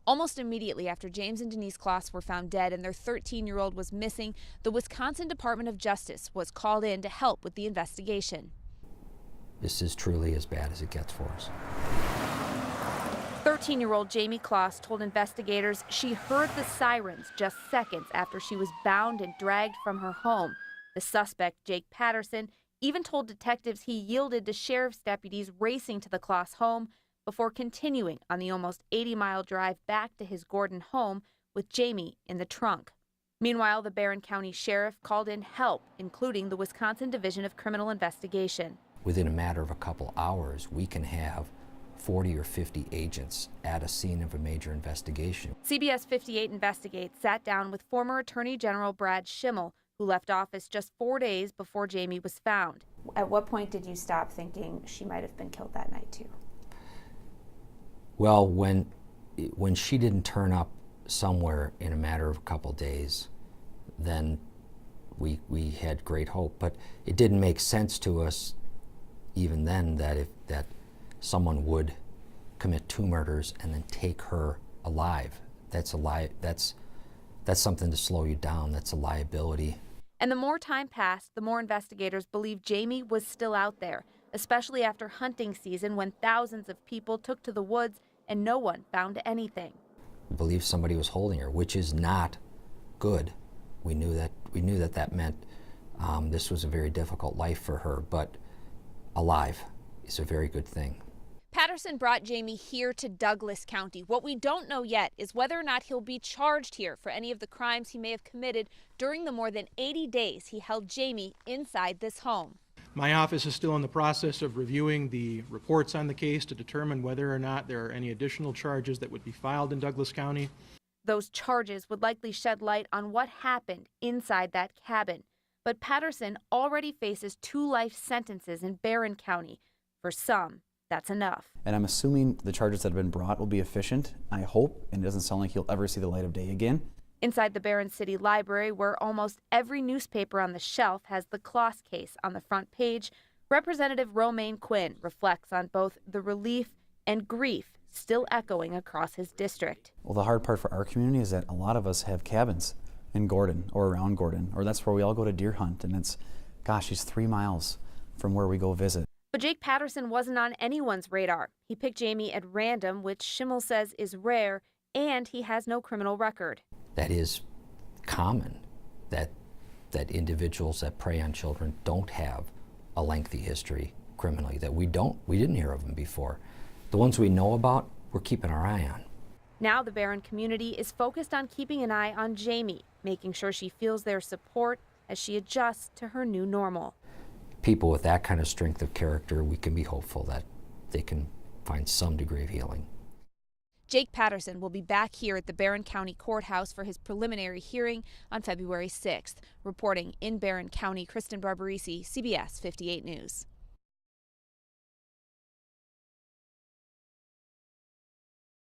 Almost immediately after James and Denise Kloss were found dead and their 13-year-old was missing, the Wisconsin Department of Justice was called in to help with the investigation. This is truly as bad as it gets for us. 13-year-old Jayme Kloss told investigators she heard the sirens just seconds after she was bound and dragged from her home. The suspect, Jake Patterson, even told detectives he yielded to sheriff's deputies racing to the Kloss home before continuing on the almost 80-mile drive back to his Gordon home with Jayme in the trunk. Meanwhile, the Barron County Sheriff called in help, including the Wisconsin Division of Criminal Investigation. Within a matter of a couple hours, we can have 40 or 50 agents at a scene of a major investigation. CBS 58 Investigates sat down with former Attorney General Brad Schimmel, who left office just 4 days before Jayme was found. At what point did you stop thinking she might have been killed that night too? Well, when she didn't turn up somewhere in a matter of a couple days, then we had great hope. But it didn't make sense to us even then that someone would commit 2 murders and then take her alive. That's something to slow you down. That's a liability. And the more time passed, the more investigators believed Jayme was still out there, especially after hunting season when thousands of people took to the woods and no one found anything. We believed somebody was holding her, which is not good. We knew that meant this was a very difficult life for her, but alive is a very good thing. Patterson brought Jayme here to Douglas County. What we don't know yet is whether or not he'll be charged here for any of the crimes he may have committed during the more than 80 days he held Jayme inside this home. My office is still in the process of reviewing the reports on the case to determine whether or not there are any additional charges that would be filed in Douglas County. Those charges would likely shed light on what happened inside that cabin. But Patterson already faces 2 life sentences in Barron County. For some, that's enough. And I'm assuming the charges that have been brought will be efficient, I hope, and it doesn't sound like he'll ever see the light of day again. Inside the Barron City Library, where almost every newspaper on the shelf has the Kloss case on the front page, Representative Romaine Quinn reflects on both the relief and grief still echoing across his district. Well, the hard part for our community is that a lot of us have cabins in Gordon or around Gordon, or that's where we all go to deer hunt, and it's, gosh, he's 3 miles from where we go visit. But Jake Patterson wasn't on anyone's radar. He picked Jayme at random, which Schimmel says is rare, and he has no criminal record. That is common, that individuals that prey on children don't have a lengthy history criminally, that we didn't hear of them before. The ones we know about, we're keeping our eye on. Now the Barron community is focused on keeping an eye on Jayme, making sure she feels their support as she adjusts to her new normal. People with that kind of strength of character, we can be hopeful that they can find some degree of healing. Jake Patterson will be back here at the Barron County Courthouse for his preliminary hearing on February 6th. Reporting in Barron County, Kristen Barbarisi, CBS 58 News.